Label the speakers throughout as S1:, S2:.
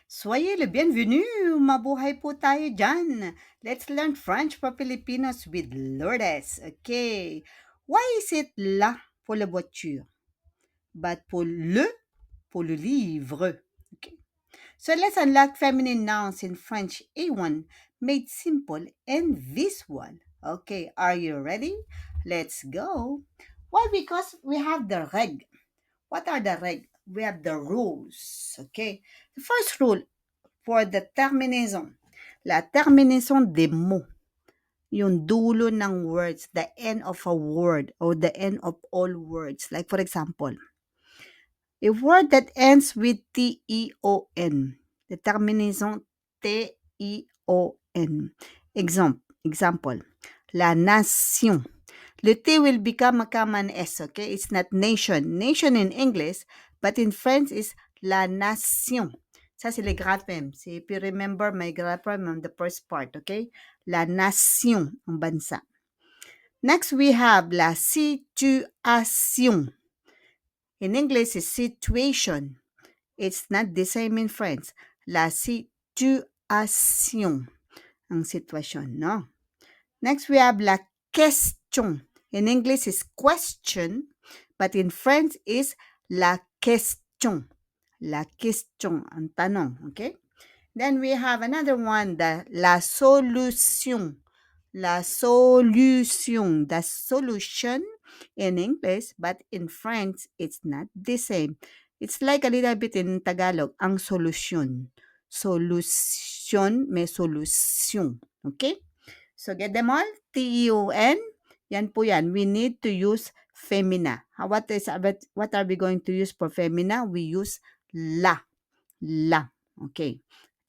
S1: Soyez le bienvenu! Mabuhay po tayo dyan! Let's learn French for Filipinos with Lourdes. Okay. Why is it la pour la voiture, but pour le livre? Okay. So let's unlock feminine nouns in French A1 made simple and visual. Okay, are you ready? Let's go. Why? Because we have the reg. What are the reg? We have the rules. Okay. The first rule for the terminaison. La terminaison des mots. Yung dulo ng words, the end of a word or the end of all words. Like for example, a word that ends with T-E-O-N. The terminaison T-E-O-N. Example. La nation. The T will become an S, okay? It's not nation. Nation in English, but in French is la nation. Ça, c'est le grapheme. If you remember my grapheme on the first part, okay? La nation, ang bansa. Next, we have la situation. In English, it's situation. It's not the same in French. La situation. Ang sitwasyon, no? Next, we have la question. In English, it's question, but in French, is la question. La question, ang tanong, okay? Then we have another one, la solution. La solution, the solution in English, but in French, it's not the same. It's like a little bit in Tagalog, ang solusyon. Solution, may solution. Okay? So, get them all? T-E-O-N. Yan po yan. We need to use femina. What are we going to use for femina? We use la. La. Okay.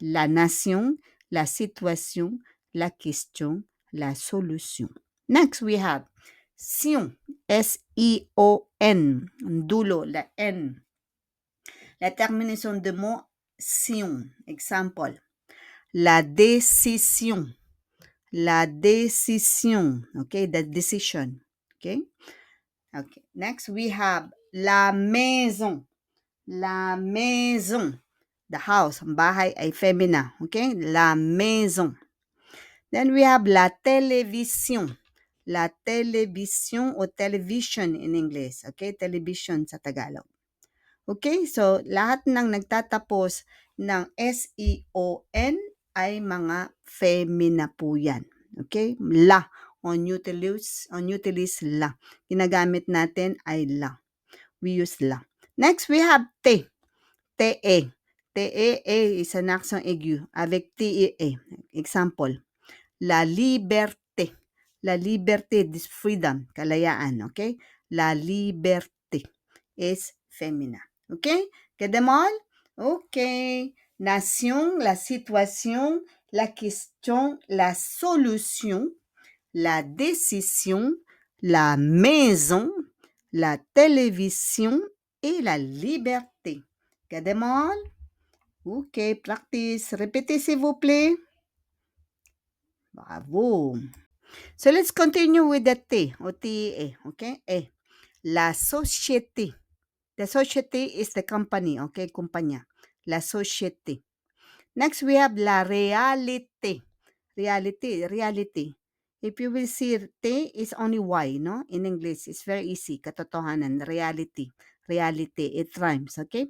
S1: La nation, la situation, la question, la solution. Next, we have sion. S-E-O-N. Dulo, la N. La terminaison de mot sion. Example. La décision. La décision. Okay, the decision. Okay. Okay. Next, we have la maison. La maison. The house. Ang bahay ay femina. Okay. La maison. Then we have la télévision. La télévision o television in English. Okay. Television sa Tagalog. Okay. So, lahat ng nagtatapos ng S-E-O-N ay mga femina po yan. Okay? La. On utilize la. Ginagamit natin ay la. We use la. Next, we have te. Te-e. Te-e is an accent aigu avec T-E-E. Example. La liberté. La liberté is freedom, kalayaan. Okay? La liberté is femina. Okay? Get them all? Okay. Nation, la situation, la question, la solution, la décision, la maison, la télévision et la liberté. Get them all? Okay, practice. Répétez s'il vous plaît. Bravo. So let's continue with the T or T-E. Okay? E. La société. The society is the company, okay? Kumpanya. La société. Next, we have la réalité. Reality. If you will see, T is only Y, no? In English, it's very easy. Katotohanan, reality. It rhymes, okay?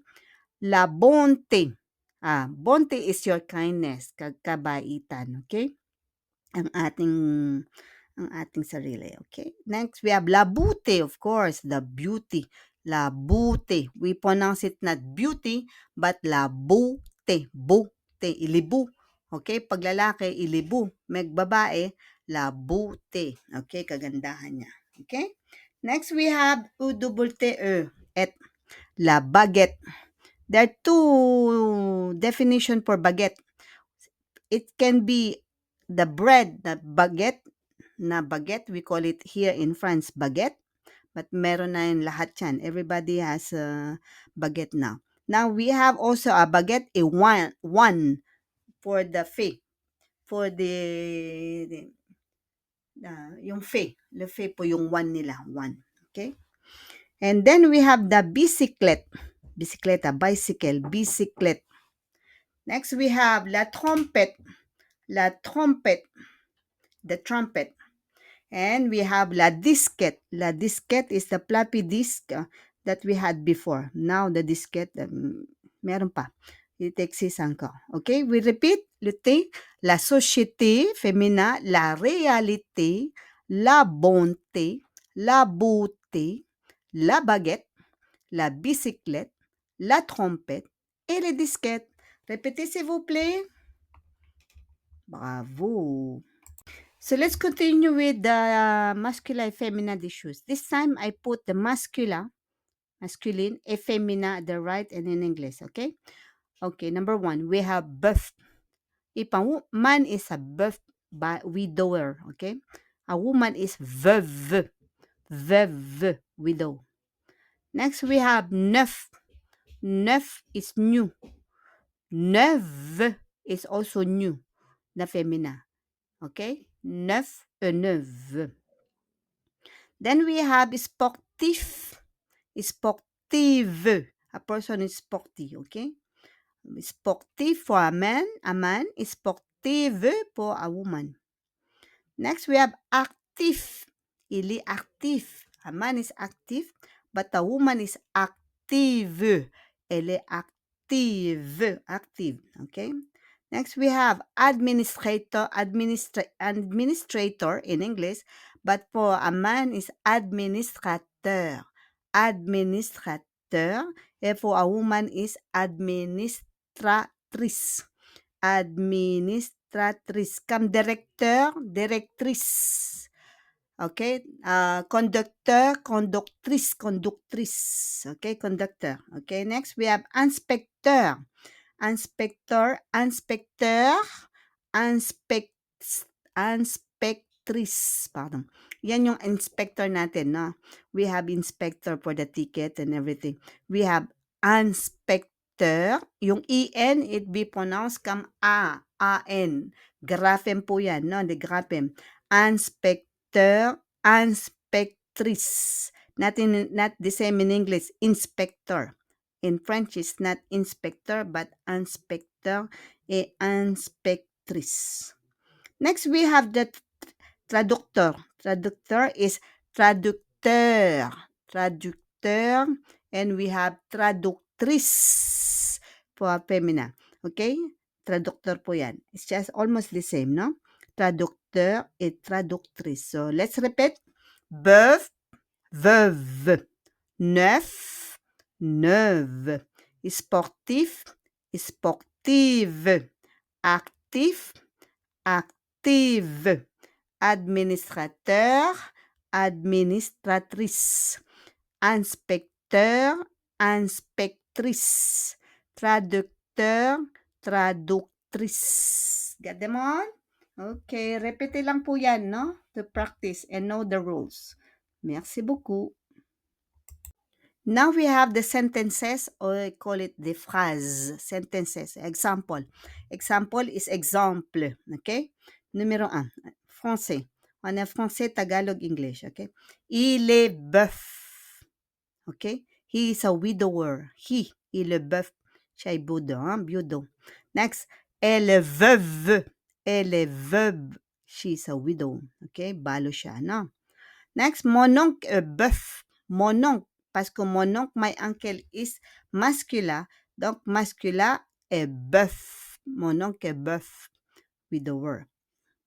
S1: La bonté. Bonté is your kindness, kabaitan, okay? Ang ating sarili, okay? Next, we have la beauté, of course, the beauty. La beauté. We pronounce it not beauty, but la beauté. Beauté, ilibu. Okay? Pag lalaki, ilibu. Meg babae, la beauté. Okay? Kagandahan niya. Okay? Next, we have U-double-T-E. Et la baguette. There are two definitions for baguette. It can be the bread, the baguette, we call it here in France baguette, but meron na yung lahat yan. Everybody has a baguette now. Now, we have also a baguette, a one for the fee. For yung fee. The fee po yung one nila, one. Okay? And then we have the bicyclette. Bicicleta, bicycle, bicyclette. Next, we have la trompette. La trompette. The trumpet. And we have la disquette. La disquette is the floppy disk that we had before. Now the disquette, meron pa. It exists encore. Okay, we repeat. Le T, la société féminin, la réalité, la bonté, la beauté, la baguette, la bicyclette, la trompette et les disquettes. Répétez s'il vous plaît. Bravo. So let's continue with the masculine and feminine issues. This time I put the masculine and feminine at the right and in English, okay? Okay, number 1, we have birth. If a man is a birth by widower, okay? A woman is veuve, widow. Next we have neuf. Neuf is new. Neuve is also new, the feminine. Okay? Neuf, neuve. Then we have sportif. Sportive. A person is sporty, okay? Sportif for a man is sportive for a woman. Next, we have actif. Il est actif. A man is active, but a woman is active. Elle est active. Active, okay? Next, we have administrator in English, but for a man is administrateur. Administrateur. And for a woman is administratrice. Administratrice. Comme directeur, directrice. Okay? Conducteur, conductrice. Okay? Conductor. Okay? Next, we have inspecteur. Inspectrice. Pardon. Yan yung inspector natin, no? We have inspector for the ticket and everything. We have inspector. Yung en, it be pronounced come a-n. Grapheme po yan, no? The grapheme. Inspector, inspectrice. Not the same in English. Inspector. In French, it's not inspector, but inspecteur et inspectrice. Next, we have the traducteur. Traducteur is traducteur. Traducteur. And we have traductrice for feminine. Okay? Traducteur po yan. It's just almost the same, no? Traducteur et traductrice. So, let's repeat. Veuf, veuve. Neuf, neuve. Sportif, sportive. Actif, active. Administrateur, administratrice. Inspecteur, inspectrice. Traducteur, traductrice. Got them all? Okay, repete lang po yan, no? To practice and know the rules. Merci beaucoup. Now we have the sentences, or I call it the phrase. Sentences. Example. Example is exemple. Okay? Numéro 1. Français. On a français, Tagalog, English. Okay? Il est bœuf. Okay? He is a widower. Il est bœuf. Siya ay budo. Budo. Next. Elle est veuve. Elle est veuve. She is a widow. Okay? Balo siya, no? Next. Mon oncle est bœuf. Mon oncle. Parce que mon oncle, my uncle, is masculin. Donc, masculin est bœuf. Mon oncle est bœuf. Widower.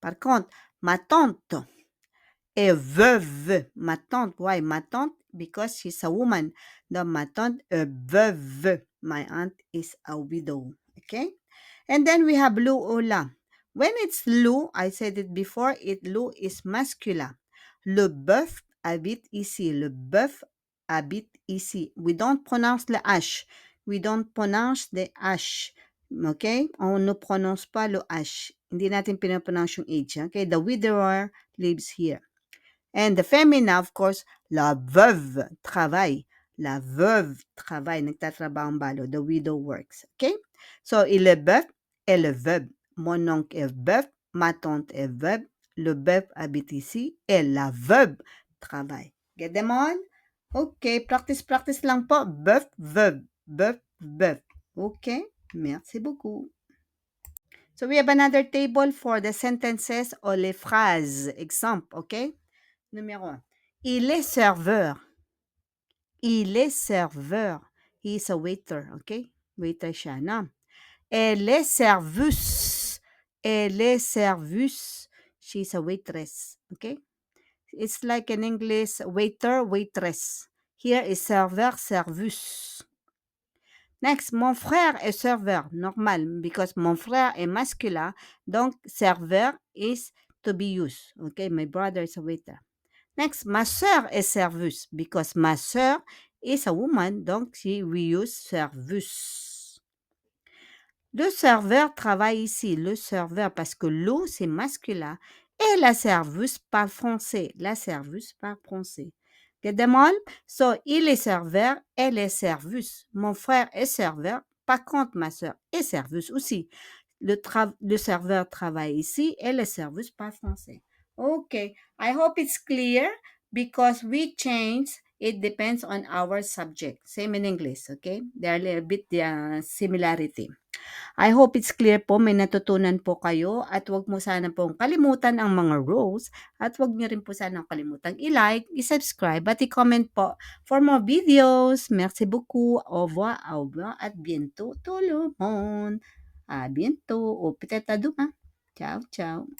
S1: Par contre, ma tante est veuve. Ma tante, why? Ma tante, because she's a woman. Donc, ma tante est veuve. My aunt is a widow. Okay? And then we have Lou ou la. When it's Lou, I said it before, Lou is masculin. Le bœuf habite ici. Le bœuf habite ici. We don't pronounce le H. We don't pronounce the H. Okay? On ne prononce pas le H. Hindi natin pinapronounce yung H. Okay? The widower lives here. And the feminine, of course, la veuve travaille. La veuve travaille. Nagtatrabaho ang balo. The widow works. Okay? So, il est bœuf, elle est veuve. Mon oncle est bœuf, ma tante est veuve. Le bœuf habite ici et la veuve travaille. Get them all? Okay, practice lang po. Bœuf, veuve. Bœuf, veuve. Okay, merci beaucoup. So we have another table for the sentences or les phrases. Exemple, okay? Numéro 1. Il est serveur. Il est serveur. He is a waiter, okay? Waiter siya, no? Elle est serveuse. Elle est serveuse. She's a waitress, okay? It's like in English, waiter, waitress. Here is serveur, serveuse. Next, mon frère est serveur. Normal, because mon frère est masculin. Donc, serveur is to be used. Okay, my brother is a waiter. Next, ma sœur est serveuse. Because ma sœur is a woman. Donc, we use serveuse. Le serveur travaille ici. Le serveur, parce que l'eau, c'est masculin. Et la serveuse parle français. La serveuse parle français. Get them all? So, il est serveur, elle est serveuse. Mon frère est serveur. Par contre, ma soeur est serveuse aussi. Le serveur travaille ici et la serveuse parle français. Okay, I hope it's clear because we change. It depends on our subject. Same in English, okay? There are a little bit similarity. I hope it's clear po, may natutunan po kayo at wag mo sana pong kalimutan ang mga rules at wag niyo rin po sana kalimutan i-like, i-subscribe at i-comment po for more videos. Merci beaucoup. Au revoir at bientôt tout le monde. À bientôt ou peut-être à demain. Ciao, ciao.